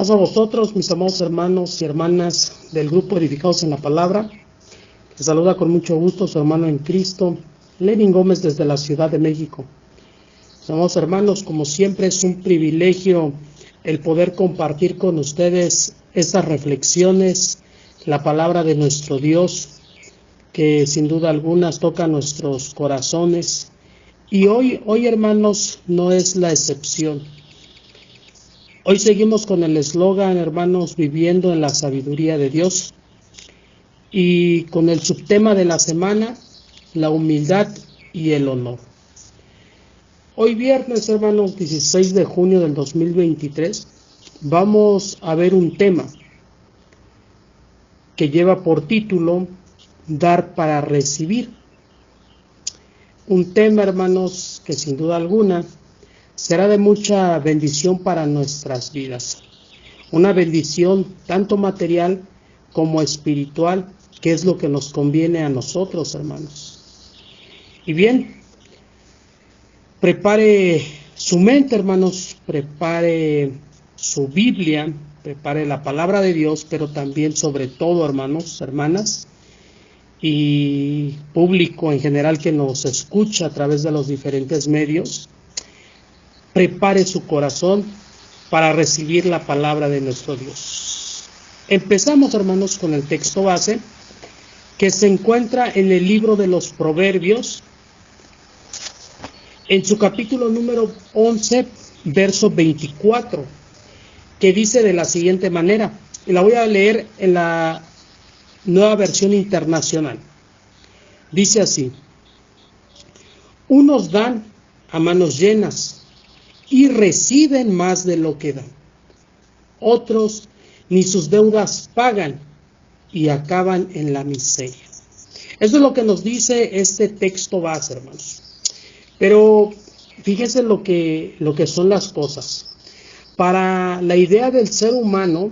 Paz a vosotros, mis amados hermanos y hermanas del grupo Edificados en la Palabra. Les saluda con mucho gusto su hermano en Cristo, Lenin Gómez, desde la Ciudad de México. Mis amados hermanos, como siempre es un privilegio el poder compartir con ustedes estas reflexiones, la palabra de nuestro Dios, que sin duda alguna toca nuestros corazones. Y hoy hermanos, no es la excepción. Hoy seguimos con el eslogan, hermanos, viviendo en la sabiduría de Dios, y con el subtema de la semana, la humildad y el honor. Hoy viernes, hermanos, 16 de junio del 2023, vamos a ver un tema que lleva por título Dar para recibir. Un tema, hermanos, que sin duda alguna será de mucha bendición para nuestras vidas. Una bendición tanto material como espiritual, que es lo que nos conviene a nosotros, hermanos. Y bien, prepare su mente, hermanos, prepare su Biblia, prepare la palabra de Dios, pero también, sobre todo, hermanos, hermanas, y público en general que nos escucha a través de los diferentes medios, prepare su corazón para recibir la palabra de nuestro Dios. Empezamos, hermanos, con el texto base que se encuentra en el libro de los Proverbios, en su capítulo número 11, verso 24, que dice de la siguiente manera, y la voy a leer en la Nueva Versión Internacional. Dice así: unos dan a manos llenas y reciben más de lo que dan. Otros ni sus deudas pagan y acaban en la miseria. Eso es lo que nos dice este texto base, hermanos. Pero fíjense lo que son las cosas. Para la idea del ser humano,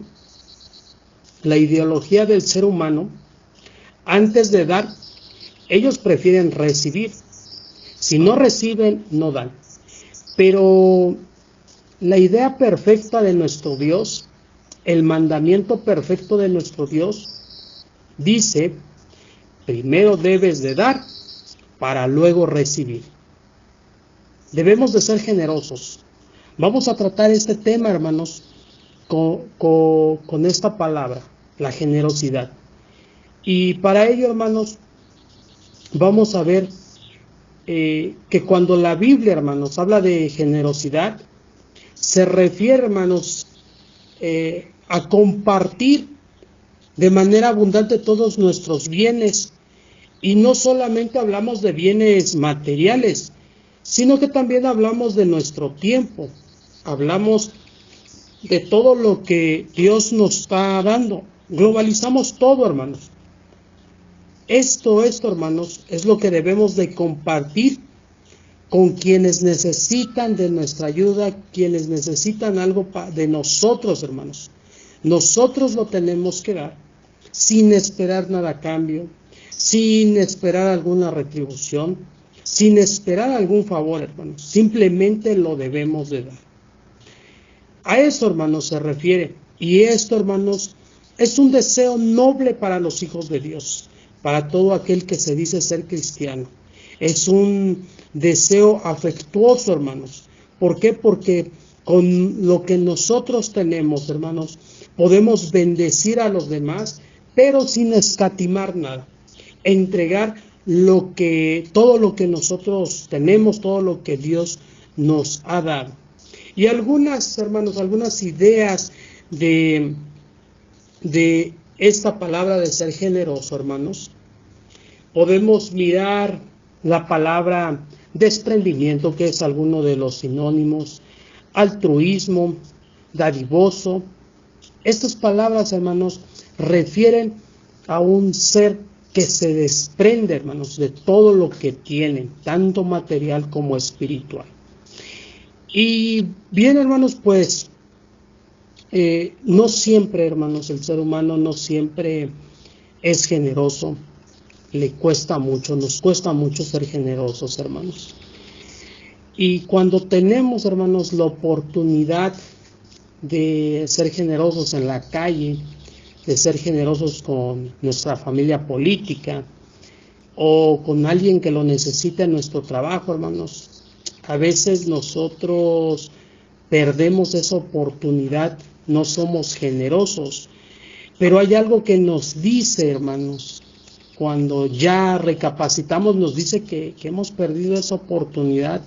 la ideología del ser humano, antes de dar, ellos prefieren recibir. Si no reciben, no dan. Pero la idea perfecta de nuestro Dios, el mandamiento perfecto de nuestro Dios, dice, primero debes de dar para luego recibir. Debemos de ser generosos. Vamos a tratar este tema, hermanos, con esta palabra, la generosidad. Y para ello, hermanos, vamos a ver que cuando la Biblia, hermanos, habla de generosidad, se refiere, hermanos, a compartir de manera abundante todos nuestros bienes. Y no solamente hablamos de bienes materiales, sino que también hablamos de nuestro tiempo. Hablamos de todo lo que Dios nos está dando. Globalizamos todo, hermanos. Esto, hermanos, es lo que debemos de compartir con quienes necesitan de nuestra ayuda, quienes necesitan algo de nosotros, hermanos. Nosotros lo tenemos que dar, sin esperar nada a cambio, sin esperar alguna retribución, sin esperar algún favor, hermanos. Simplemente lo debemos de dar. A eso, hermanos, se refiere. Y esto, hermanos, es un deseo noble para los hijos de Dios, para todo aquel que se dice ser cristiano. Es un deseo afectuoso, hermanos. ¿Por qué? Porque con lo que nosotros tenemos, hermanos, podemos bendecir a los demás, pero sin escatimar nada. Entregar todo lo que nosotros tenemos, todo lo que Dios nos ha dado. Y algunas, hermanos, algunas ideas de esta palabra de ser generoso, hermanos. Podemos mirar la palabra desprendimiento, que es alguno de los sinónimos, altruismo, dadivoso. Estas palabras, hermanos, refieren a un ser que se desprende, hermanos, de todo lo que tiene, tanto material como espiritual. Y bien, hermanos, pues no siempre, hermanos, el ser humano no siempre es generoso. Le cuesta mucho, nos cuesta mucho ser generosos, hermanos. Y cuando tenemos, hermanos, la oportunidad de ser generosos en la calle, de ser generosos con nuestra familia política o con alguien que lo necesita en nuestro trabajo, hermanos. A veces nosotros perdemos esa oportunidad, no somos generosos, pero hay algo que nos dice, hermanos, cuando ya recapacitamos, nos dice que hemos perdido esa oportunidad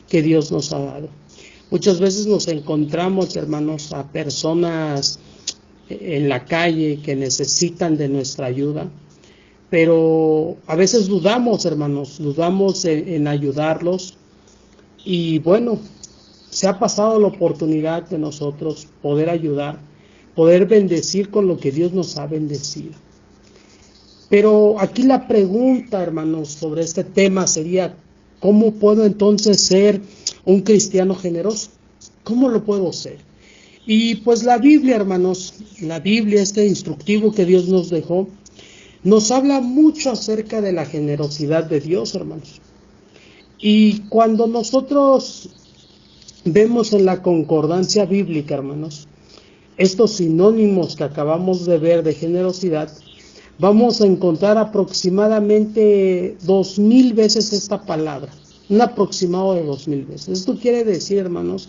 que Dios nos ha dado. Muchas veces nos encontramos, hermanos, a personas en la calle que necesitan de nuestra ayuda, pero a veces dudamos, hermanos, dudamos en ayudarlos, y bueno, se ha pasado la oportunidad de nosotros poder ayudar, poder bendecir con lo que Dios nos ha bendecido. Pero aquí la pregunta, hermanos, sobre este tema sería, ¿cómo puedo entonces ser un cristiano generoso? ¿Cómo lo puedo ser? Y pues la Biblia, hermanos, la Biblia, este instructivo que Dios nos dejó, nos habla mucho acerca de la generosidad de Dios, hermanos. Y cuando nosotros vemos en la concordancia bíblica, hermanos, estos sinónimos que acabamos de ver de generosidad, vamos a encontrar aproximadamente 2000 veces esta palabra, un aproximado de 2000 veces. Esto quiere decir, hermanos,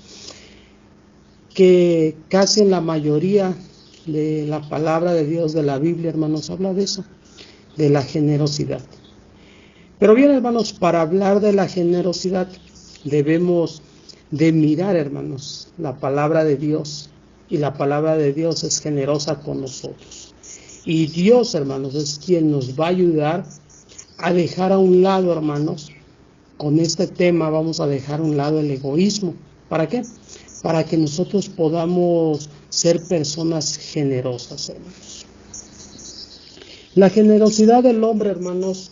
que casi en la mayoría de la palabra de Dios de la Biblia, hermanos, habla de eso, de la generosidad. Pero bien, hermanos, para hablar de la generosidad debemos de mirar, hermanos, la palabra de Dios, y la palabra de Dios es generosa con nosotros. Y Dios, hermanos, es quien nos va a ayudar a dejar a un lado, hermanos, con este tema vamos a dejar a un lado el egoísmo. ¿Para qué? Para que nosotros podamos ser personas generosas, hermanos. La generosidad del hombre, hermanos,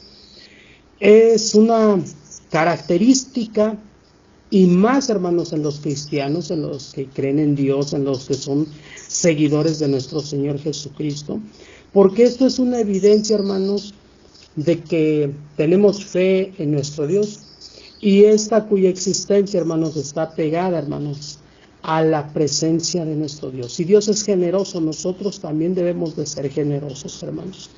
es una característica, y más, hermanos, en los cristianos, en los que creen en Dios, en los que son seguidores de nuestro Señor Jesucristo, porque esto es una evidencia, hermanos, de que tenemos fe en nuestro Dios, y esta cuya existencia, hermanos, está pegada, hermanos, a la presencia de nuestro Dios. Si Dios es generoso, nosotros también debemos de ser generosos, hermanos.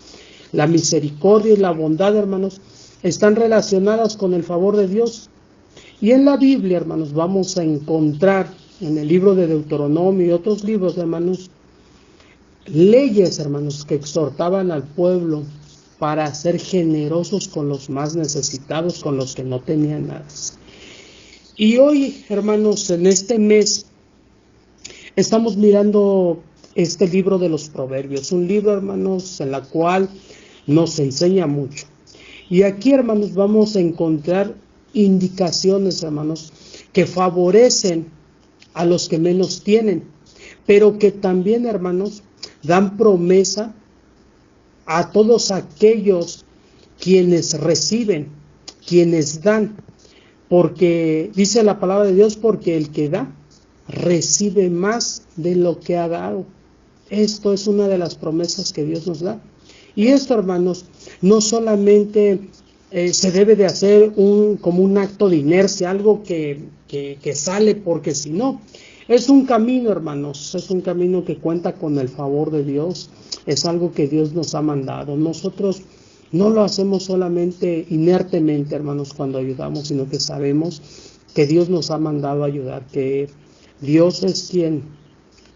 La misericordia y la bondad, hermanos, están relacionadas con el favor de Dios. Y en la Biblia, hermanos, vamos a encontrar en el libro de Deuteronomio y otros libros, hermanos, leyes, hermanos, que exhortaban al pueblo para ser generosos con los más necesitados, con los que no tenían nada. Y hoy, hermanos, en este mes, estamos mirando este libro de los Proverbios, un libro, hermanos, en la cual nos enseña mucho. Y aquí, hermanos, vamos a encontrar indicaciones, hermanos, que favorecen a los que menos tienen, pero que también, hermanos, dan promesa a todos aquellos quienes reciben, quienes dan, porque dice la palabra de Dios, porque el que da, recibe más de lo que ha dado. Esto es una de las promesas que Dios nos da. Y esto, hermanos, no solamente se debe de hacer como un acto de inercia, algo que sale porque si no, es un camino, hermanos, es un camino que cuenta con el favor de Dios, es algo que Dios nos ha mandado. Nosotros no lo hacemos solamente inertemente, hermanos, cuando ayudamos, sino que sabemos que Dios nos ha mandado a ayudar, que Dios es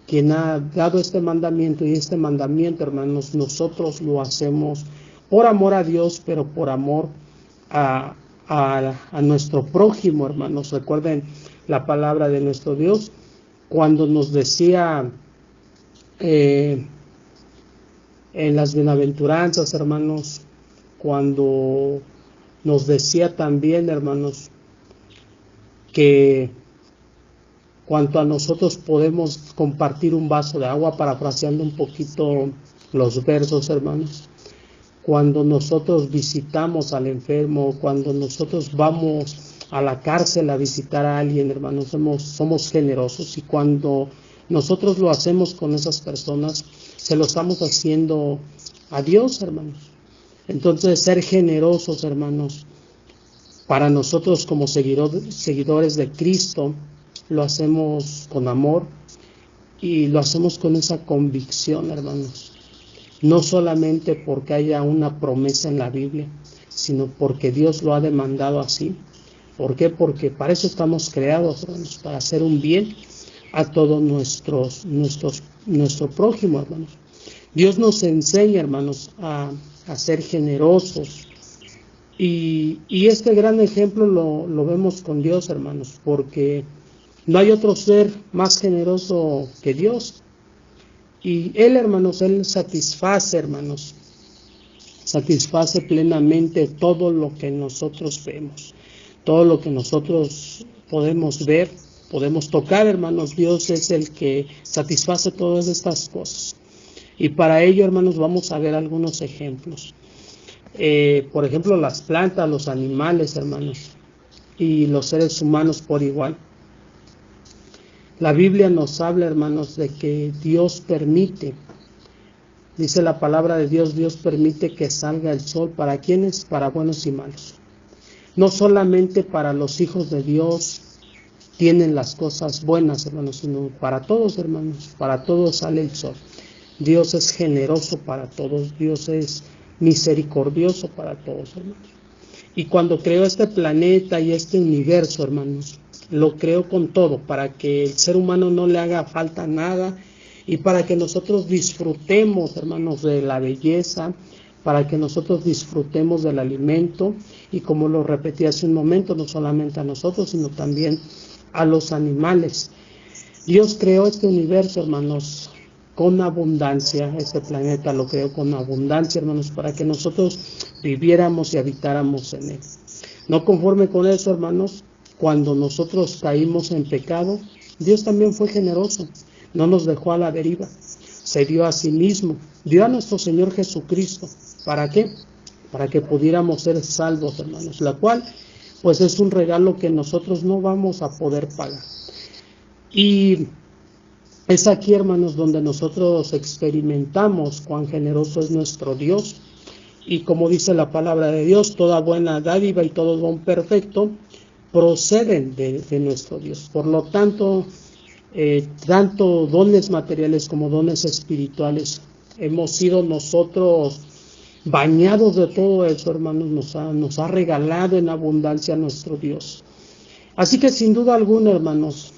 quien ha dado este mandamiento, y este mandamiento, hermanos, nosotros lo hacemos por amor a Dios, pero por amor a nuestro prójimo, hermanos. Recuerden la palabra de nuestro Dios cuando nos decía en las bienaventuranzas, hermanos, cuando nos decía también, hermanos, que cuanto a nosotros podemos compartir un vaso de agua, parafraseando un poquito los versos, hermanos, cuando nosotros visitamos al enfermo, cuando nosotros vamos a la cárcel a visitar a alguien, hermanos, somos generosos, y cuando nosotros lo hacemos con esas personas, se lo estamos haciendo a Dios, hermanos. Entonces, ser generosos, hermanos, para nosotros como seguidores de Cristo, lo hacemos con amor, Y lo hacemos con esa convicción, hermanos. No solamente porque haya una promesa en la Biblia, sino porque Dios lo ha demandado así. ¿Por qué? Porque para eso estamos creados, hermanos, para hacer un bien a todos nuestro prójimo, hermanos. Dios nos enseña, hermanos, a ser generosos. Y este gran ejemplo lo vemos con Dios, hermanos, porque no hay otro ser más generoso que Dios. Y Él, hermanos, Él satisface, hermanos, satisface plenamente todo lo que nosotros vemos, todo lo que nosotros podemos ver, podemos tocar, hermanos. Dios es el que satisface todas estas cosas. Y para ello, hermanos, vamos a ver algunos ejemplos. Por ejemplo, las plantas, los animales, hermanos, y los seres humanos por igual. La Biblia nos habla, hermanos, de que Dios permite, dice la palabra de Dios, Dios permite que salga el sol. ¿Para quiénes? Para buenos y malos. No solamente para los hijos de Dios tienen las cosas buenas, hermanos, sino para todos, hermanos, para todos sale el sol. Dios es generoso para todos, Dios es misericordioso para todos, hermanos. Y cuando creó este planeta y este universo, hermanos, lo creó con todo, para que el ser humano no le haga falta nada y para que nosotros disfrutemos, hermanos, de la belleza, para que nosotros disfrutemos del alimento y, como lo repetí hace un momento, no solamente a nosotros, sino también a los animales. Dios creó este universo, hermanos, con abundancia. Este planeta lo creó con abundancia, hermanos, para que nosotros viviéramos y habitáramos en él. No conforme con eso, hermanos, cuando nosotros caímos en pecado, Dios también fue generoso, no nos dejó a la deriva, se dio a sí mismo, dio a nuestro Señor Jesucristo. ¿Para qué? Para que pudiéramos ser salvos, hermanos, la cual pues es un regalo que nosotros no vamos a poder pagar. Y es aquí, hermanos, donde nosotros experimentamos cuán generoso es nuestro Dios. Y como dice la palabra de Dios, toda buena dádiva y todo don perfecto proceden de nuestro Dios. Por lo tanto, tanto dones materiales como dones espirituales, hemos sido nosotros bañados de todo eso, hermanos. Nos ha regalado en abundancia nuestro Dios. Así que sin duda alguna, hermanos,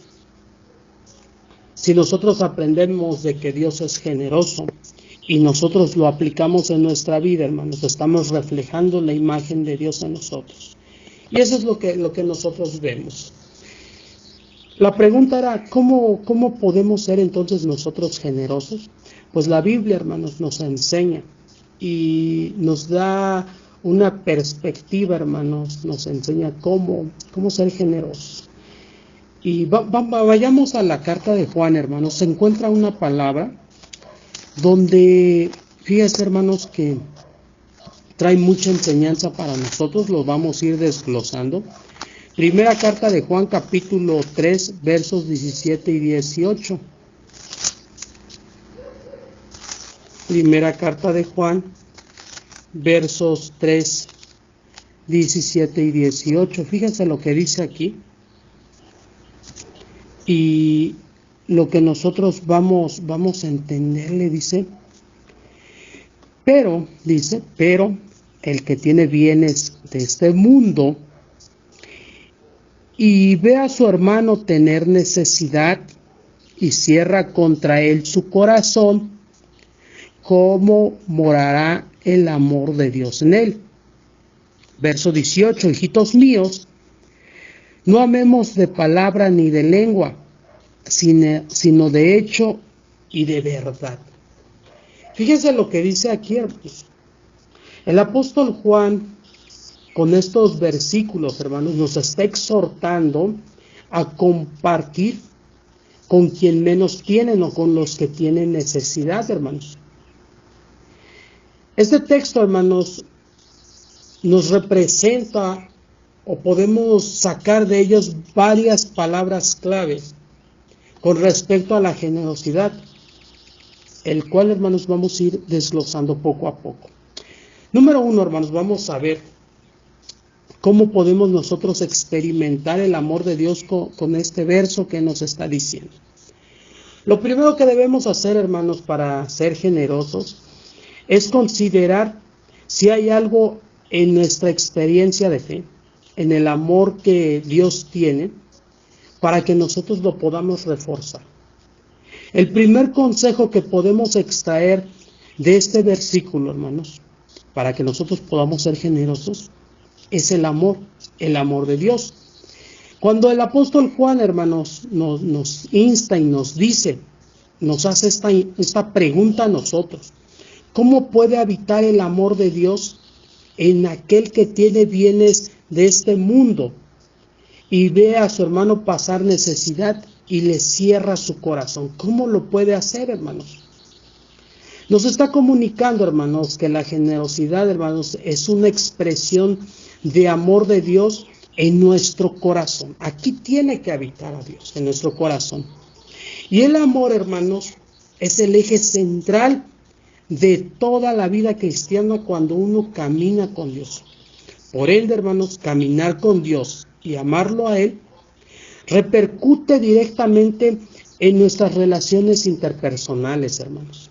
si nosotros aprendemos de que Dios es generoso y nosotros lo aplicamos en nuestra vida, hermanos, estamos reflejando la imagen de Dios en nosotros. Y eso es lo que nosotros vemos. La pregunta era, ¿cómo podemos ser entonces nosotros generosos? Pues la Biblia, hermanos, nos enseña y nos da una perspectiva, hermanos, nos enseña cómo ser generosos. Y vayamos a la carta de Juan, hermanos. Se encuentra una palabra donde, fíjense, hermanos, que trae mucha enseñanza para nosotros. Lo vamos a ir desglosando. Primera carta de Juan, capítulo 3, versos 17 y 18. Primera carta de Juan, versos 3, 17 y 18. Fíjense lo que dice aquí. Y lo que nosotros vamos a entenderle, dice, pero el que tiene bienes de este mundo y ve a su hermano tener necesidad y cierra contra él su corazón, ¿cómo morará el amor de Dios en él? Verso 18, hijitos míos, no amemos de palabra ni de lengua, sino de hecho y de verdad. Fíjense lo que dice aquí, hermanos. El apóstol Juan, con estos versículos, hermanos, nos está exhortando a compartir con quien menos tienen o con los que tienen necesidad, hermanos. Este texto, hermanos, nos representa o podemos sacar de ellos varias palabras claves con respecto a la generosidad, el cual, hermanos, vamos a ir desglosando poco a poco. Número 1, hermanos, vamos a ver cómo podemos nosotros experimentar el amor de Dios con este verso que nos está diciendo. Lo primero que debemos hacer, hermanos, para ser generosos es considerar si hay algo en nuestra experiencia de fe, en el amor que Dios tiene, para que nosotros lo podamos reforzar. El primer consejo que podemos extraer de este versículo, hermanos, para que nosotros podamos ser generosos, es el amor de Dios. Cuando el apóstol Juan, hermanos, nos insta y nos dice, nos hace esta pregunta a nosotros: ¿cómo puede habitar el amor de Dios en aquel que tiene bienes de este mundo y ve a su hermano pasar necesidad y le cierra su corazón? ¿Cómo lo puede hacer, hermanos? Nos está comunicando, hermanos, que la generosidad, hermanos, es una expresión de amor de Dios en nuestro corazón. Aquí tiene que habitar a Dios, en nuestro corazón. Y el amor, hermanos, es el eje central de toda la vida cristiana cuando uno camina con Dios. Por ende, hermanos, caminar con Dios y amarlo a Él repercute directamente en nuestras relaciones interpersonales, hermanos.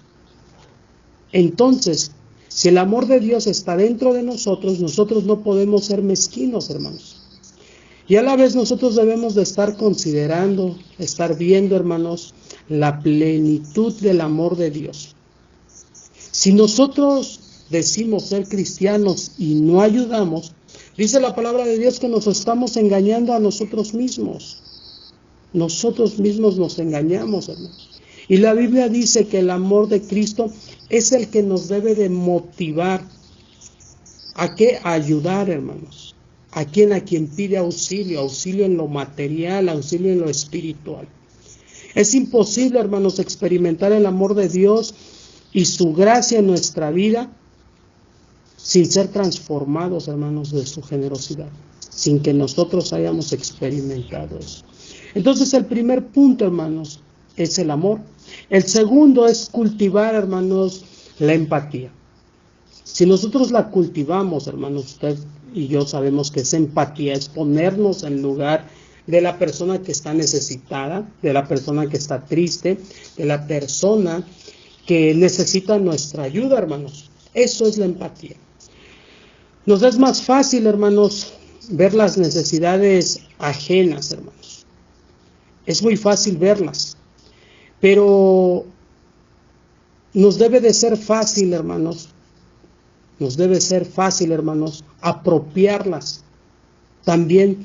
Entonces, si el amor de Dios está dentro de nosotros, nosotros no podemos ser mezquinos, hermanos. Y a la vez nosotros debemos de estar considerando, estar viendo, hermanos, la plenitud del amor de Dios. Si nosotros decimos ser cristianos y no ayudamos, dice la palabra de Dios que nos estamos engañando a nosotros mismos. Nosotros mismos nos engañamos, hermanos. Y la Biblia dice que el amor de Cristo es el que nos debe de motivar. ¿A qué? A ayudar, hermanos. ¿A quién? A quien pide auxilio en lo material, auxilio en lo espiritual. Es imposible, hermanos, experimentar el amor de Dios y su gracia en nuestra vida sin ser transformados, hermanos, de su generosidad, sin que nosotros hayamos experimentado eso. Entonces, el primer punto, hermanos, es el amor. El segundo es cultivar, hermanos, la empatía. Si nosotros la cultivamos, hermanos, usted y yo sabemos que esa empatía es ponernos en lugar de la persona que está necesitada, de la persona que está triste, de la persona que necesita nuestra ayuda, hermanos. Eso es la empatía. Nos es más fácil, hermanos, ver las necesidades ajenas, hermanos. Es muy fácil verlas, pero nos debe de ser fácil, hermanos, apropiarlas. También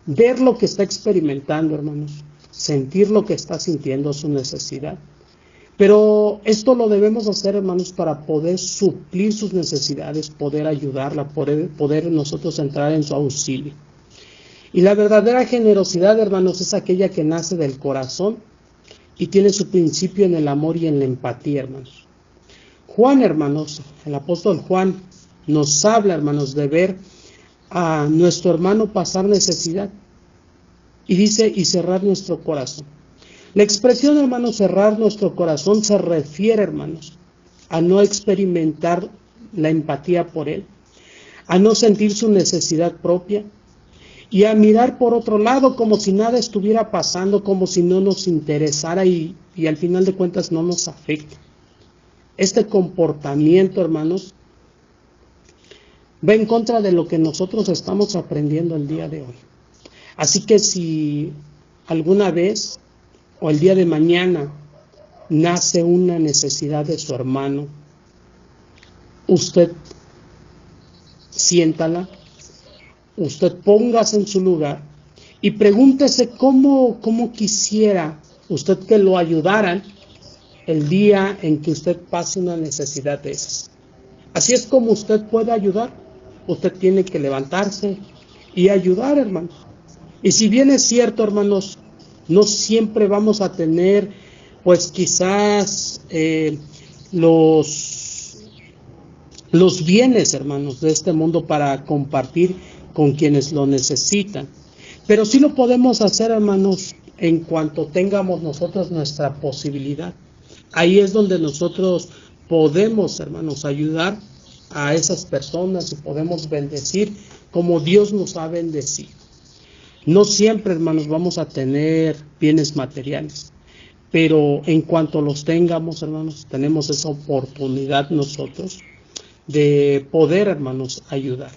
ver lo que está experimentando, hermanos, sentir lo que está sintiendo, su necesidad. Pero esto lo debemos hacer, hermanos, para poder suplir sus necesidades, poder ayudarla, poder nosotros entrar en su auxilio. Y la verdadera generosidad, hermanos, es aquella que nace del corazón y tiene su principio en el amor y en la empatía, hermanos. Juan, hermanos, el apóstol Juan nos habla, hermanos, de ver a nuestro hermano pasar necesidad. Y dice, y cerrar nuestro corazón. La expresión, hermanos, cerrar nuestro corazón se refiere, hermanos, a no experimentar la empatía por él, a no sentir su necesidad propia y a mirar por otro lado como si nada estuviera pasando, como si no nos interesara y al final de cuentas no nos afecta. Este comportamiento, hermanos, va en contra de lo que nosotros estamos aprendiendo el día de hoy. Así que si alguna vez o el día de mañana nace una necesidad de su hermano, usted siéntala, usted póngase en su lugar y pregúntese cómo quisiera usted que lo ayudaran el día en que usted pase una necesidad de esas. Así es como usted puede ayudar. Usted tiene que levantarse y ayudar, hermanos. Y si bien es cierto, hermanos, no siempre vamos a tener, pues quizás los bienes, hermanos, de este mundo para compartir con quienes lo necesitan. Pero sí lo podemos hacer, hermanos, en cuanto tengamos nosotros nuestra posibilidad. Ahí es donde nosotros podemos, hermanos, ayudar a esas personas y podemos bendecir como Dios nos ha bendecido. No siempre, hermanos, vamos a tener bienes materiales, pero en cuanto los tengamos, hermanos, tenemos esa oportunidad nosotros de poder, hermanos, ayudar.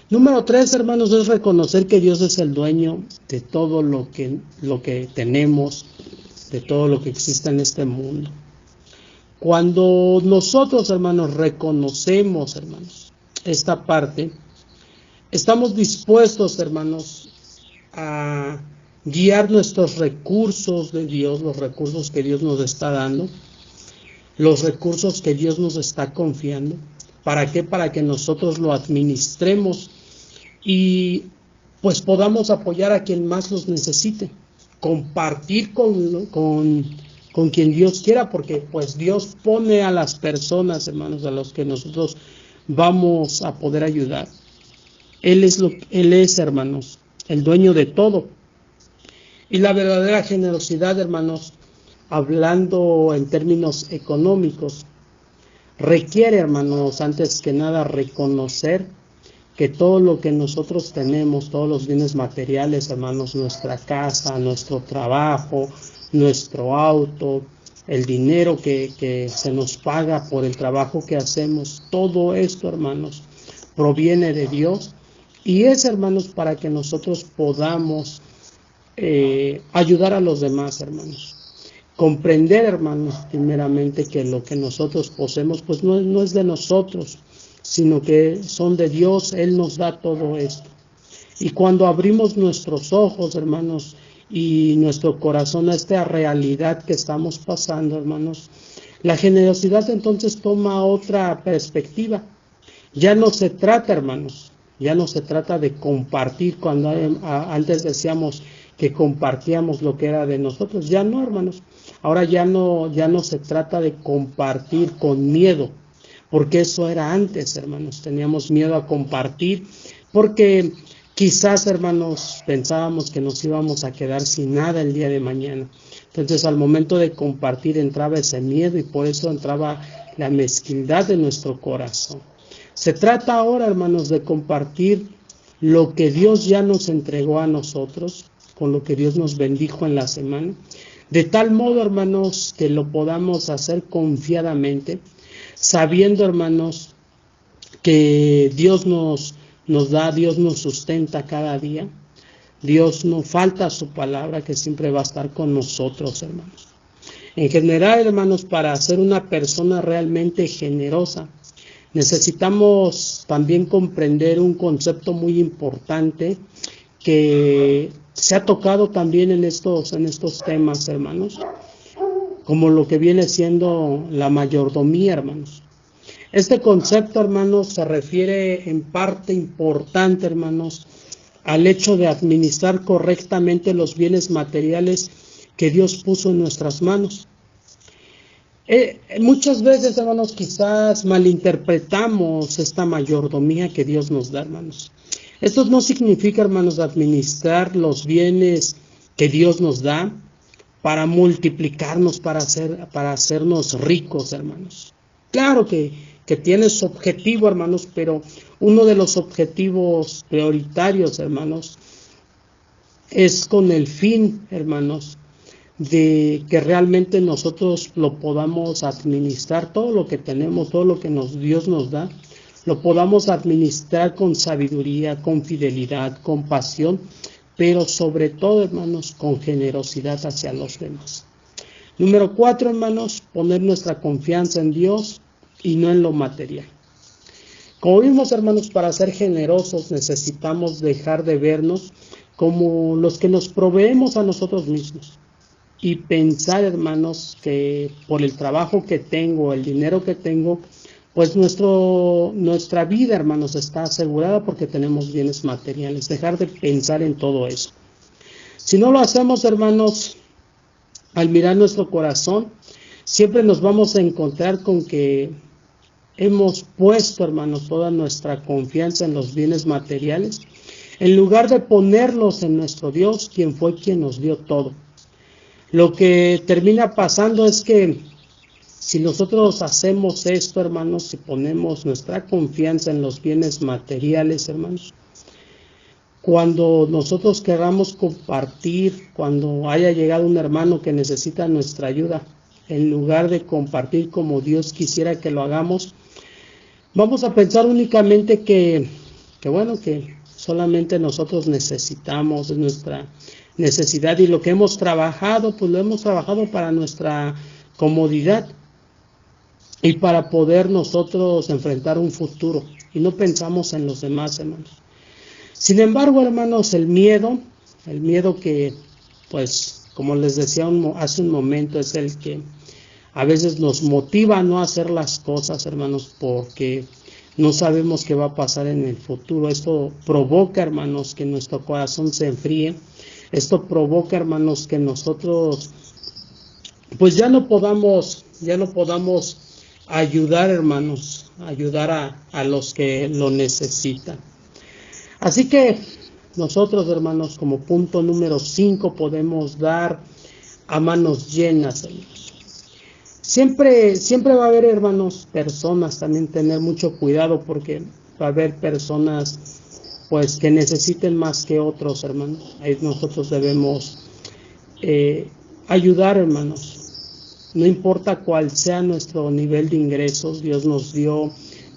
Número 3, hermanos, es reconocer que Dios es el dueño de todo lo que tenemos, de todo lo que existe en este mundo. Cuando nosotros, hermanos, reconocemos, hermanos, esta parte, estamos dispuestos, hermanos, a guiar nuestros recursos de Dios, los recursos que Dios nos está dando, los recursos que Dios nos está confiando. ¿Para qué? Para que nosotros lo administremos y pues podamos apoyar a quien más los necesite, compartir con quien Dios quiera, porque pues Dios pone a las personas, hermanos, a los que nosotros vamos a poder ayudar. Él es, hermanos, el dueño de todo. Y la verdadera generosidad, hermanos, hablando en términos económicos, requiere, hermanos, antes que nada reconocer que todo lo que nosotros tenemos, todos los bienes materiales, hermanos, nuestra casa, nuestro trabajo, nuestro auto, el dinero que se nos paga por el trabajo que hacemos, todo esto, hermanos, proviene de Dios y es, hermanos, para que nosotros podamos ayudar a los demás, hermanos. Comprender, hermanos, primeramente que lo que nosotros poseemos, pues no es de nosotros, sino que son de Dios. Él nos da todo esto. Y cuando abrimos nuestros ojos, hermanos, y nuestro corazón a esta realidad que estamos pasando, hermanos, la generosidad entonces toma otra perspectiva. Ya no se trata, hermanos, ya no se trata de compartir, cuando antes decíamos que compartíamos lo que era de nosotros. Ya no, hermanos. Ahora ya no se trata de compartir con miedo, porque eso era antes, hermanos. Teníamos miedo a compartir porque quizás, hermanos, pensábamos que nos íbamos a quedar sin nada el día de mañana. Entonces, al momento de compartir entraba ese miedo y por eso entraba la mezquindad de nuestro corazón. Se trata ahora, hermanos, de compartir lo que Dios ya nos entregó a nosotros, con lo que Dios nos bendijo en la semana, de tal modo, hermanos, que lo podamos hacer confiadamente, sabiendo, hermanos, que Dios nos da, Dios nos sustenta cada día, Dios no falta a su palabra, que siempre va a estar con nosotros, hermanos. En general, hermanos, para ser una persona realmente generosa, necesitamos también comprender un concepto muy importante que se ha tocado también en estos temas, hermanos, como lo que viene siendo la mayordomía, hermanos. Este concepto, hermanos, se refiere en parte importante, hermanos, al hecho de administrar correctamente los bienes materiales que Dios puso en nuestras manos. Muchas veces, hermanos, quizás malinterpretamos esta mayordomía que Dios nos da, hermanos. Esto no significa, hermanos, administrar los bienes que Dios nos da para multiplicarnos, para hacernos ricos, hermanos. Claro que tiene su objetivo, hermanos, pero uno de los objetivos prioritarios, hermanos, es con el fin, hermanos, de que realmente nosotros lo podamos administrar, todo lo que tenemos, todo lo que Dios nos da, lo podamos administrar con sabiduría, con fidelidad, con pasión, pero sobre todo, hermanos, con generosidad hacia los demás. Número 4, hermanos, poner nuestra confianza en Dios y no en lo material. Como vimos, hermanos, para ser generosos necesitamos dejar de vernos como los que nos proveemos a nosotros mismos y pensar, hermanos, que por el trabajo que tengo, el dinero que tengo, pues nuestra vida, hermanos, está asegurada porque tenemos bienes materiales. Dejar de pensar en todo eso. Si no lo hacemos, hermanos, al mirar nuestro corazón, siempre nos vamos a encontrar con que hemos puesto, hermanos, toda nuestra confianza en los bienes materiales, en lugar de ponerlos en nuestro Dios, quien fue quien nos dio todo. Lo que termina pasando es que si nosotros hacemos esto, hermanos, si ponemos nuestra confianza en los bienes materiales, hermanos, Cuando nosotros queramos compartir, cuando haya llegado un hermano que necesita nuestra ayuda, en lugar de compartir como Dios quisiera que lo hagamos, vamos a pensar únicamente que solamente nosotros necesitamos, es nuestra necesidad, y lo que hemos trabajado, pues lo hemos trabajado para nuestra comodidad y para poder nosotros enfrentar un futuro, y no pensamos en los demás, hermanos. Sin embargo, hermanos, el miedo que, pues, como les decía hace un momento, es el que a veces nos motiva a no hacer las cosas, hermanos, porque no sabemos qué va a pasar en el futuro. Esto provoca, hermanos, que nuestro corazón se enfríe. Esto provoca, hermanos, que nosotros, pues ya no podamos ayudar, hermanos, ayudar a los que lo necesitan. Así que nosotros, hermanos, como punto número 5, podemos dar a manos llenas, hermanos. Siempre va a haber, hermanos, personas, también tener mucho cuidado, porque va a haber personas, pues, que necesiten más que otros, hermanos. Ahí nosotros debemos ayudar, hermanos. No importa cuál sea nuestro nivel de ingresos, Dios nos dio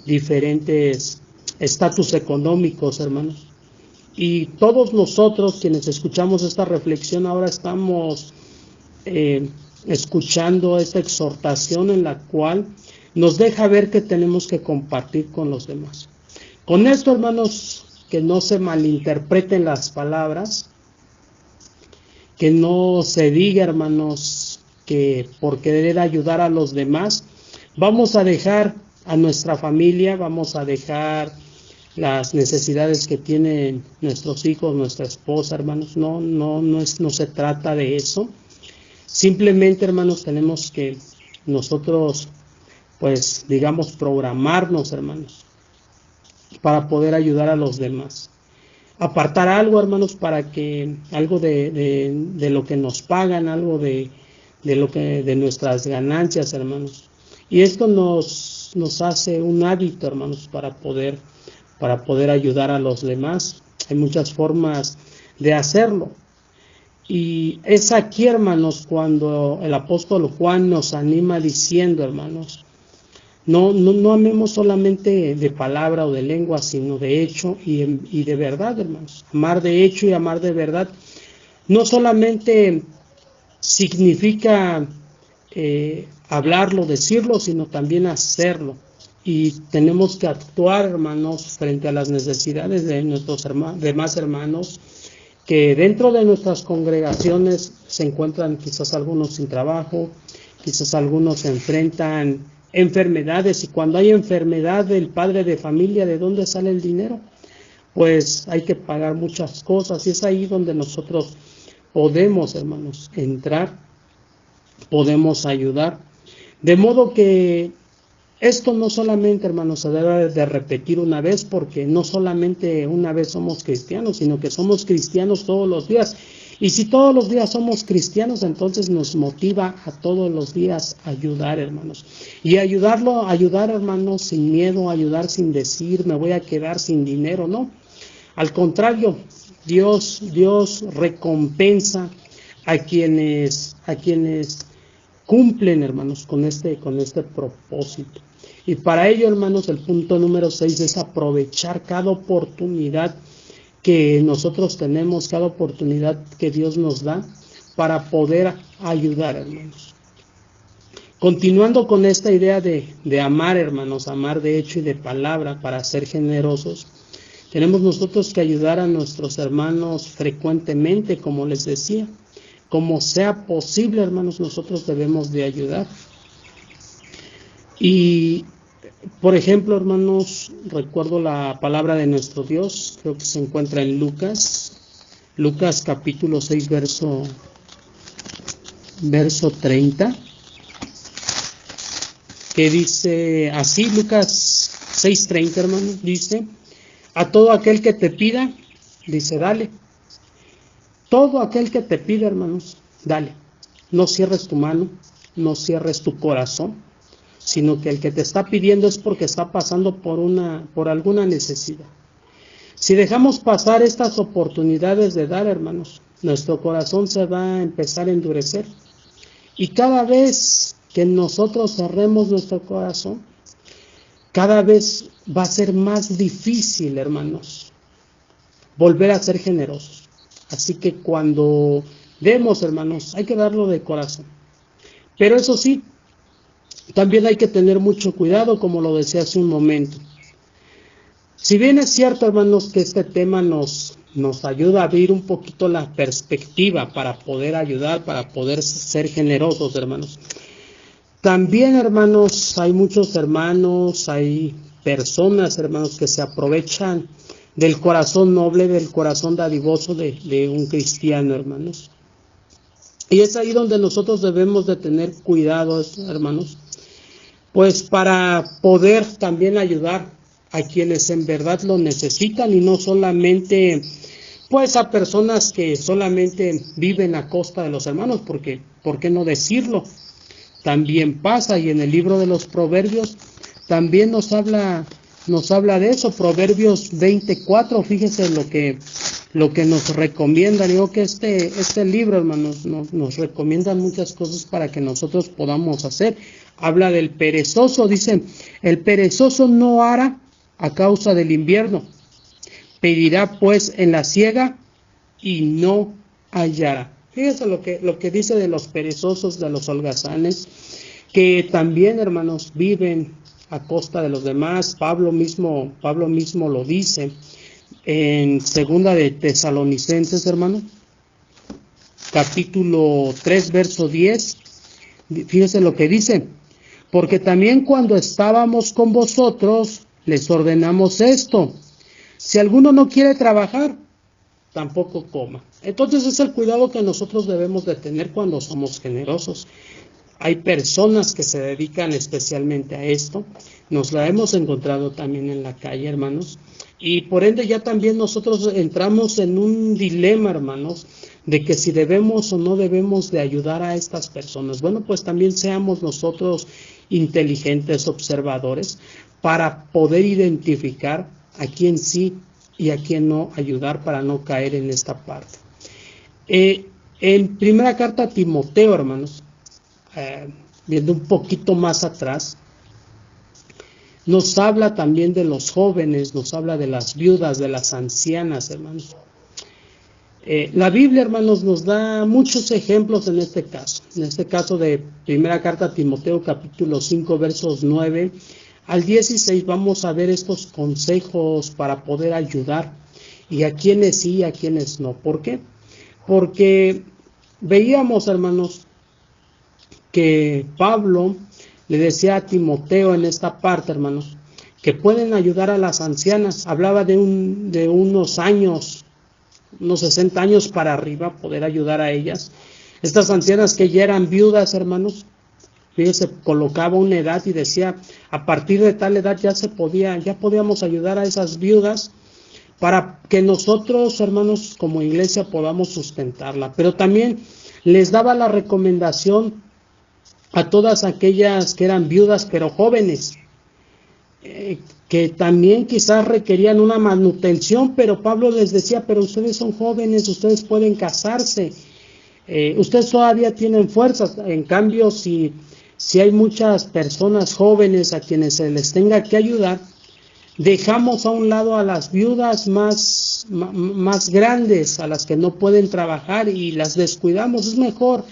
diferentes estatus económicos, hermanos. Y todos nosotros quienes escuchamos esta reflexión ahora estamos escuchando esta exhortación en la cual nos deja ver que tenemos que compartir con los demás. Con esto, hermanos, que no se malinterpreten las palabras, que no se diga, hermanos, que por querer ayudar a los demás vamos a dejar a nuestra familia, vamos a dejar las necesidades que tienen nuestros hijos, nuestra esposa, hermanos. No se trata de eso. Simplemente, hermanos, tenemos que nosotros, pues, digamos, programarnos, hermanos, para poder ayudar a los demás. Apartar algo, hermanos, para que algo de lo que nos pagan, algo de nuestras ganancias, hermanos. Y esto nos hace un hábito, hermanos, para poder ayudar a los demás. Hay muchas formas de hacerlo. Y es aquí, hermanos, cuando el apóstol Juan nos anima diciendo, hermanos, no amemos solamente de palabra o de lengua, sino de hecho y de verdad, hermanos. Amar de hecho y amar de verdad no solamente significa hablarlo, decirlo, sino también hacerlo. Y tenemos que actuar, hermanos, frente a las necesidades de nuestros demás hermanos, que dentro de nuestras congregaciones se encuentran quizás algunos sin trabajo, quizás algunos se enfrentan enfermedades, y cuando hay enfermedad del padre de familia, ¿de dónde sale el dinero? Pues hay que pagar muchas cosas, y es ahí donde nosotros podemos, hermanos, entrar, podemos ayudar. De modo que esto no solamente, hermanos, se debe de repetir una vez, porque no solamente una vez somos cristianos, sino que somos cristianos todos los días. Y si todos los días somos cristianos, entonces nos motiva a todos los días ayudar, hermanos. Y ayudar, hermanos, sin miedo, ayudar sin decir, me voy a quedar sin dinero, no. Al contrario, Dios recompensa a quienes cumplen, hermanos, con este propósito. Y para ello, hermanos, el punto número 6 es aprovechar cada oportunidad que nosotros tenemos, cada oportunidad que Dios nos da para poder ayudar, hermanos. Continuando con esta idea de amar, hermanos, amar de hecho y de palabra para ser generosos, tenemos nosotros que ayudar a nuestros hermanos frecuentemente, como les decía. Como sea posible, hermanos, nosotros debemos de ayudar. Y, por ejemplo, hermanos, recuerdo la palabra de nuestro Dios, creo que se encuentra en Lucas capítulo 6, verso 30, que dice así, Lucas 6:30, hermanos, dice: a todo aquel que te pida, dice, dale. Todo aquel que te pida, hermanos, dale. No cierres tu mano, no cierres tu corazón, sino que el que te está pidiendo es porque está pasando por alguna necesidad. Si dejamos pasar estas oportunidades de dar, hermanos, nuestro corazón se va a empezar a endurecer. Y cada vez que nosotros cerremos nuestro corazón, cada vez va a ser más difícil, hermanos, volver a ser generosos. Así que cuando demos, hermanos, hay que darlo de corazón. Pero eso sí, también hay que tener mucho cuidado, como lo decía hace un momento. Si bien es cierto, hermanos, que este tema nos ayuda a abrir un poquito la perspectiva para poder ayudar, para poder ser generosos, hermanos. También, hermanos, hay muchos hermanos, hay personas, hermanos, que se aprovechan del corazón noble, del corazón dadivoso de un cristiano, hermanos. Y es ahí donde nosotros debemos de tener cuidado, hermanos, pues para poder también ayudar a quienes en verdad lo necesitan y no solamente pues a personas que solamente viven a costa de los hermanos, porque ¿por qué no decirlo? También pasa, y en el libro de los Proverbios también nos habla de eso. Proverbios 24, fíjese lo que nos recomiendan. Digo que este libro, hermanos, nos recomiendan muchas cosas para que nosotros podamos hacer. Habla del perezoso, dice, el perezoso no ara a causa del invierno, pedirá pues en la siega y no hallará. Fíjense lo que dice de los perezosos, de los holgazanes, que también, hermanos, viven a costa de los demás. Pablo mismo lo dice en segunda de Tesalonicenses, hermano, capítulo 3, verso 10. Fíjense lo que dice: porque también cuando estábamos con vosotros les ordenamos esto: si alguno no quiere trabajar, tampoco coma. Entonces es el cuidado que nosotros debemos de tener cuando somos generosos. Hay personas que se dedican especialmente a esto, nos la hemos encontrado también en la calle, hermanos, y por ende ya también nosotros entramos en un dilema, hermanos, de que si debemos o no debemos de ayudar a estas personas. Bueno, pues también seamos nosotros inteligentes, observadores, para poder identificar a quién sí y a quién no ayudar, para no caer en esta parte. En primera carta a Timoteo, hermanos, viendo un poquito más atrás, nos habla también de los jóvenes, nos habla de las viudas, de las ancianas, hermanos. La Biblia, hermanos, nos da muchos ejemplos en este caso. En este caso de primera carta a Timoteo, capítulo 5, versos 9 al 16, vamos a ver estos consejos para poder ayudar, y a quienes sí y a quienes no. ¿Por qué? Porque veíamos, hermanos, que Pablo le decía a Timoteo en esta parte, hermanos, que pueden ayudar a las ancianas. Hablaba de unos años, unos 60 años para arriba, poder ayudar a ellas. Estas ancianas que ya eran viudas, hermanos, fíjese, colocaba una edad y decía, a partir de tal edad ya podíamos ayudar a esas viudas para que nosotros, hermanos, como iglesia podamos sustentarla. Pero también les daba la recomendación a todas aquellas que eran viudas pero jóvenes, que también quizás requerían una manutención, pero Pablo les decía, pero ustedes son jóvenes, ustedes pueden casarse, ustedes todavía tienen fuerzas. En cambio, si hay muchas personas jóvenes a quienes se les tenga que ayudar, dejamos a un lado a las viudas más grandes, a las que no pueden trabajar, y las descuidamos. Es mejor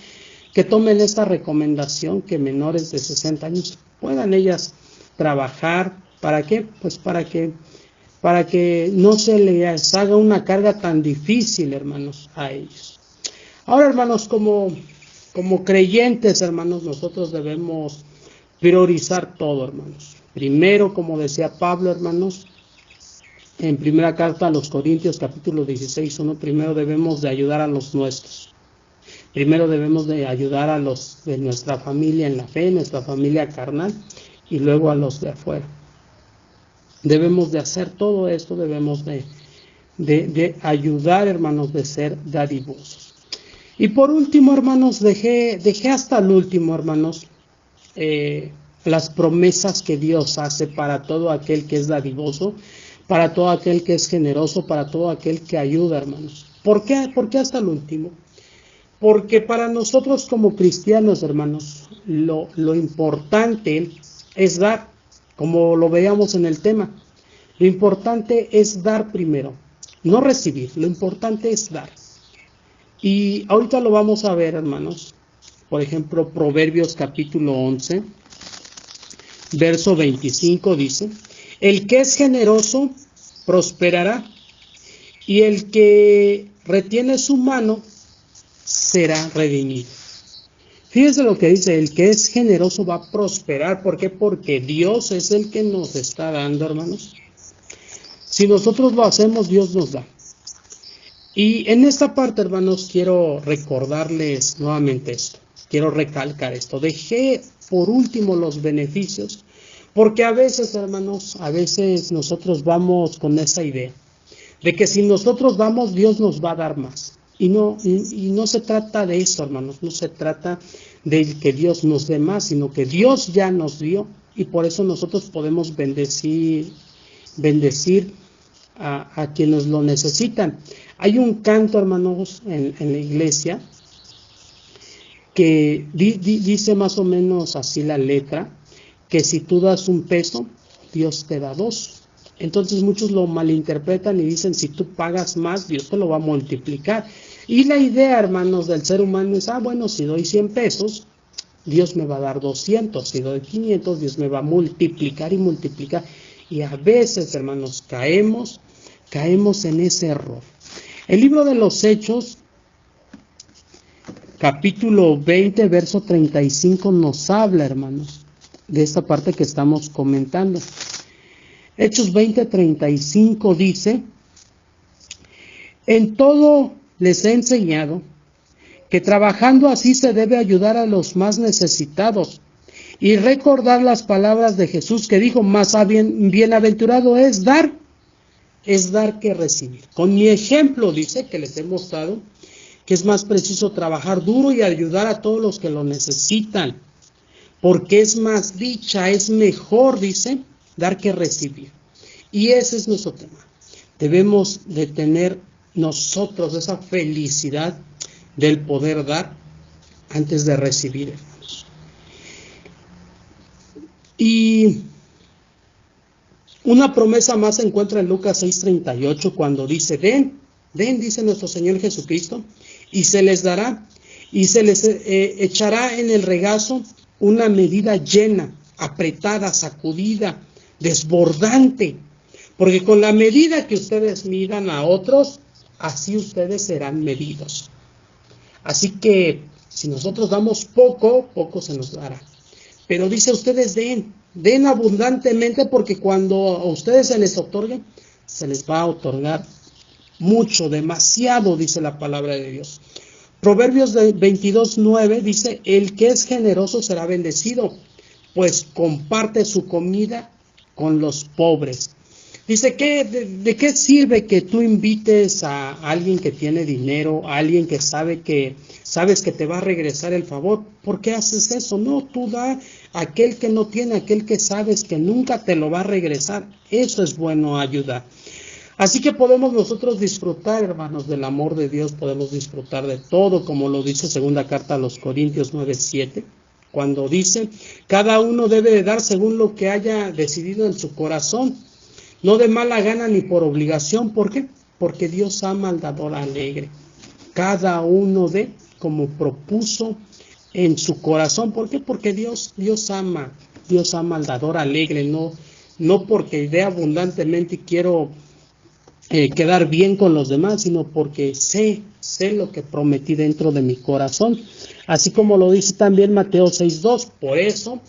que tomen esta recomendación, que menores de 60 años puedan ellas trabajar. ¿Para qué? Pues para que no se les haga una carga tan difícil, hermanos, a ellos. Ahora, hermanos, como creyentes, hermanos, nosotros debemos priorizar todo, hermanos. Primero, como decía Pablo, hermanos, en primera carta a los Corintios, capítulo 16, primero debemos de ayudar a los nuestros. Primero debemos de ayudar a los de nuestra familia en la fe, nuestra familia carnal, y luego a los de afuera. Debemos de hacer todo esto, debemos de ayudar, hermanos, de ser dadivosos. Y por último, hermanos, dejé hasta el último, hermanos, las promesas que Dios hace para todo aquel que es dadivoso, para todo aquel que es generoso, para todo aquel que ayuda, hermanos. ¿Por qué? ¿Por qué hasta el último? Porque para nosotros como cristianos, hermanos, lo importante es dar, como lo veíamos en el tema. Lo importante es dar primero, no recibir, lo importante es dar. Y ahorita lo vamos a ver, hermanos. Por ejemplo, Proverbios capítulo 11, verso 25 dice: el que es generoso prosperará, y el que retiene su mano será redimido. Fíjense lo que dice: el que es generoso va a prosperar. ¿Por qué? Porque Dios es el que nos está dando, hermanos. Si nosotros lo hacemos, Dios nos da. Y en esta parte, hermanos, quiero recordarles nuevamente esto. Quiero recalcar esto. Dejé por último los beneficios, porque a veces, hermanos, a veces nosotros vamos con esa idea de que si nosotros damos, Dios nos va a dar más. Y no se trata de eso, hermanos. No se trata de que Dios nos dé más, sino que Dios ya nos dio, y por eso nosotros podemos bendecir a quienes lo necesitan. Hay un canto, hermanos, en la iglesia que dice más o menos así la letra, que si tú das un peso, Dios te da dos. Entonces muchos lo malinterpretan y dicen: si tú pagas más, Dios te lo va a multiplicar. Y la idea, hermanos, del ser humano es: bueno, si doy 100 pesos, Dios me va a dar 200. Si doy 500, Dios me va a multiplicar y multiplicar. Y a veces, hermanos, caemos en ese error. El libro de los Hechos, capítulo 20, verso 35, nos habla, hermanos, de esta parte que estamos comentando. Hechos 20, 35 dice: en todo les he enseñado que trabajando así se debe ayudar a los más necesitados, y recordar las palabras de Jesús que dijo: más bienaventurado es dar que recibir. Con mi ejemplo, dice, que les he mostrado que es más preciso trabajar duro y ayudar a todos los que lo necesitan, porque es más dicha, es mejor, dice, dar que recibir. Y ese es nuestro tema. Debemos de tener nosotros esa felicidad del poder dar antes de recibir, hermanos. Y una promesa más se encuentra en Lucas 6:38, cuando dice: den, dice nuestro Señor Jesucristo, y se les dará, y se les echará en el regazo una medida llena, apretada, sacudida, desbordante, porque con la medida que ustedes midan a otros, así ustedes serán medidos. Así que si nosotros damos poco, poco se nos dará. Pero dice: ustedes den abundantemente, porque cuando a ustedes se les otorgue, se les va a otorgar mucho, demasiado, dice la palabra de Dios. Proverbios 22:9 dice: el que es generoso será bendecido, pues comparte su comida con los pobres. Dice: ¿de qué sirve que tú invites a alguien que tiene dinero, a alguien que sabes que te va a regresar el favor? ¿Por qué haces eso? No, tú da a aquel que no tiene, aquel que sabes que nunca te lo va a regresar. Eso es bueno, ayudar. Así que podemos nosotros disfrutar, hermanos, del amor de Dios, podemos disfrutar de todo, como lo dice segunda carta a los Corintios 9:7, cuando dice: cada uno debe de dar según lo que haya decidido en su corazón, no de mala gana ni por obligación. ¿Por qué? Porque Dios ama al dador alegre. Cada uno de como propuso en su corazón. ¿Por qué? Porque Dios ama al dador alegre, no porque dé abundantemente y quiero quedar bien con los demás, sino porque sé lo que prometí dentro de mi corazón. Así como lo dice también Mateo 6:2. Por eso,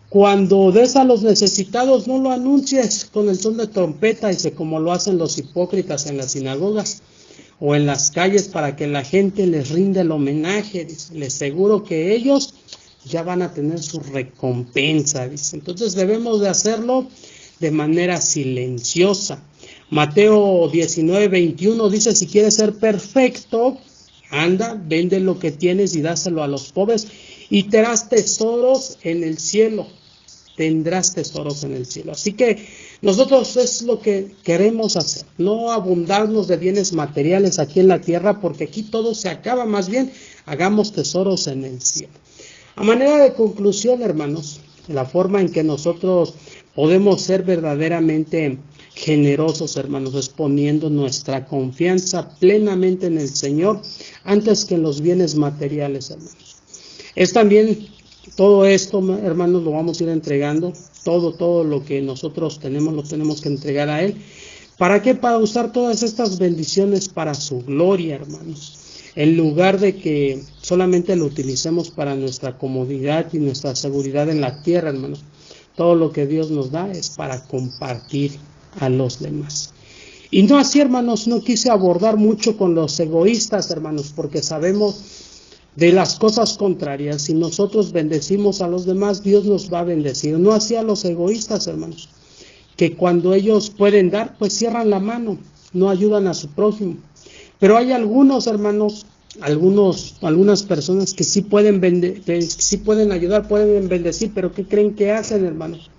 cuando des a los necesitados, no lo anuncies con el son de trompeta, dice, como lo hacen los hipócritas en las sinagogas o en las calles, para que la gente les rinde el homenaje. Dice, les aseguro que ellos ya van a tener su recompensa, dice. Entonces debemos de hacerlo de manera silenciosa. Mateo 19:21 dice: si quieres ser perfecto, anda, vende lo que tienes y dáselo a los pobres, y tendrás tesoros en el cielo. Así que Nosotros es lo que queremos hacer, no abundarnos de bienes materiales aquí en la tierra, porque aquí todo se acaba. Más bien, hagamos tesoros en el cielo. A manera de conclusión, hermanos, la forma en que nosotros podemos ser verdaderamente generosos, hermanos, es poniendo nuestra confianza plenamente en el Señor antes que en los bienes materiales, hermanos. Es también todo esto, hermanos, lo vamos a ir entregando. Todo lo que nosotros tenemos lo tenemos que entregar a Él. ¿Para qué? Para usar todas estas bendiciones para su gloria, hermanos. En lugar de que solamente lo utilicemos para nuestra comodidad y nuestra seguridad en la tierra, hermanos. Todo lo que Dios nos da es para compartir a los demás. Y no así, hermanos, no quise abordar mucho con los egoístas, hermanos, porque sabemos de las cosas contrarias. Si nosotros bendecimos a los demás, Dios nos va a bendecir. No así a los egoístas, hermanos, que cuando ellos pueden dar, pues cierran la mano, no ayudan a su prójimo. Pero hay algunos, hermanos, algunas personas que sí pueden ayudar, pueden bendecir, pero ¿qué creen que hacen, hermanos?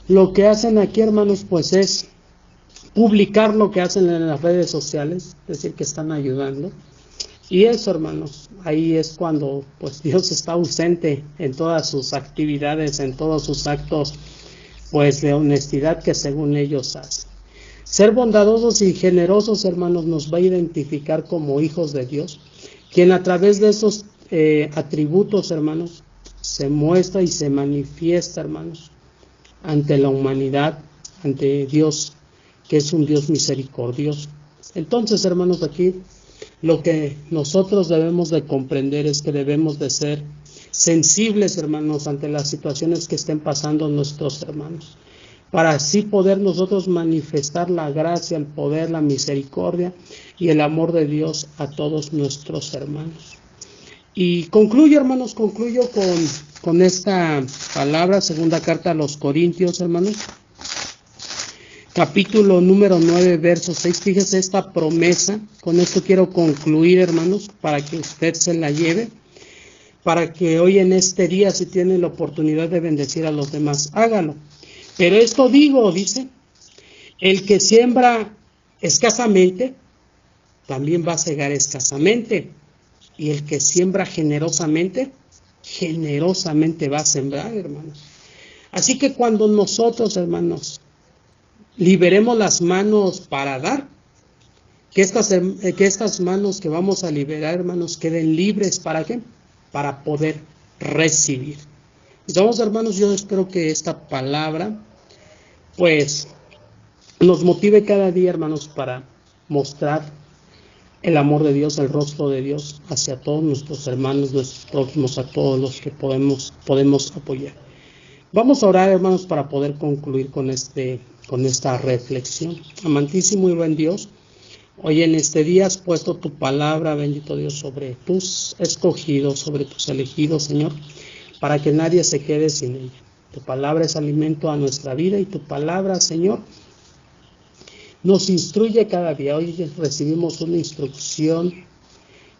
Lo que hacen aquí, hermanos, pues es publicar lo que hacen en las redes sociales, es decir, que están ayudando. Y eso, hermanos, ahí es cuando pues Dios está ausente en todas sus actividades, en todos sus actos pues de honestidad que según ellos hacen. Ser bondadosos y generosos, hermanos, nos va a identificar como hijos de Dios, quien a través de esos atributos, hermanos, se muestra y se manifiesta, hermanos, ante la humanidad, ante Dios, que es un Dios misericordioso. Entonces, hermanos, aquí lo que nosotros debemos de comprender es que debemos de ser sensibles, hermanos, ante las situaciones que estén pasando nuestros hermanos, para así poder nosotros manifestar la gracia, el poder, la misericordia y el amor de Dios a todos nuestros hermanos. Y concluyo, hermanos, con esta palabra, segunda carta a los Corintios, hermanos, capítulo número 9, verso 6, fíjese esta promesa. Con esto quiero concluir, hermanos, para que usted se la lleve, para que hoy en este día, si tiene la oportunidad de bendecir a los demás, hágalo. Pero esto digo, dice, el que siembra escasamente, también va a segar escasamente, y el que siembra generosamente, generosamente va a sembrar, hermanos. Así que cuando nosotros, hermanos, liberemos las manos para dar, que estas manos que vamos a liberar, hermanos, queden libres. ¿Para qué? Para poder recibir. Entonces, hermanos, yo espero que esta palabra pues nos motive cada día, hermanos, para mostrar el amor de Dios, el rostro de Dios hacia todos nuestros hermanos, nuestros prójimos, a todos los que podemos apoyar. Vamos a orar, hermanos, para poder concluir con esta reflexión. Amantísimo y buen Dios, hoy en este día has puesto tu palabra, bendito Dios, sobre tus escogidos, sobre tus elegidos, Señor, para que nadie se quede sin ella. Tu palabra es alimento a nuestra vida y tu palabra, Señor, nos instruye cada día. Hoy recibimos una instrucción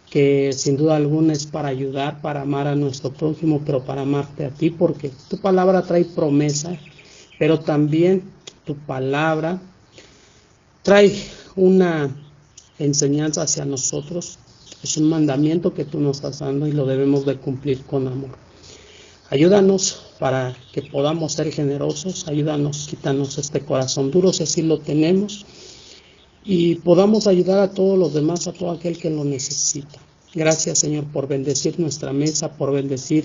que sin duda alguna es para ayudar, para amar a nuestro prójimo, pero para amarte a ti, porque tu palabra trae promesa, pero también tu palabra trae una enseñanza hacia nosotros. Es un mandamiento que tú nos estás dando y lo debemos de cumplir con amor. Ayúdanos para que podamos ser generosos, ayúdanos, quítanos este corazón duro si así lo tenemos, y podamos ayudar a todos los demás, a todo aquel que lo necesita. Gracias, Señor, por bendecir nuestra mesa, por bendecir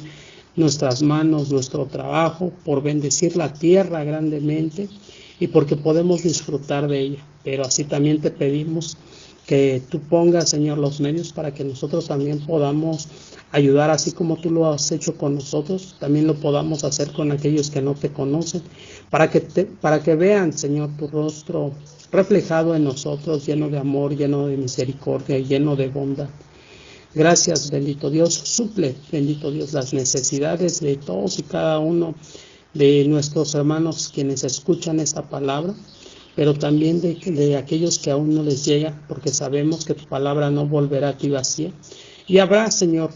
nuestras manos, nuestro trabajo, por bendecir la tierra grandemente y porque podemos disfrutar de ella. Pero así también te pedimos que tú pongas, Señor, los medios para que nosotros también podamos ayudar, así como tú lo has hecho con nosotros, también lo podamos hacer con aquellos que no te conocen, para que vean, Señor, tu rostro reflejado en nosotros, lleno de amor, lleno de misericordia y lleno de bondad. Gracias, bendito Dios. Suple, bendito Dios, las necesidades de todos y cada uno de nuestros hermanos quienes escuchan esta palabra, pero también de aquellos que aún no les llega, porque sabemos que tu palabra no volverá a ti vacía. Y habrá, Señor,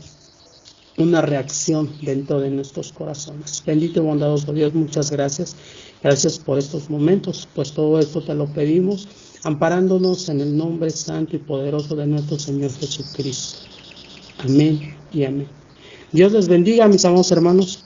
una reacción dentro de nuestros corazones. Bendito y bondadoso Dios, muchas gracias. Gracias por estos momentos, pues todo esto te lo pedimos, amparándonos en el nombre santo y poderoso de nuestro Señor Jesucristo. Amén y amén. Dios les bendiga, mis amados hermanos.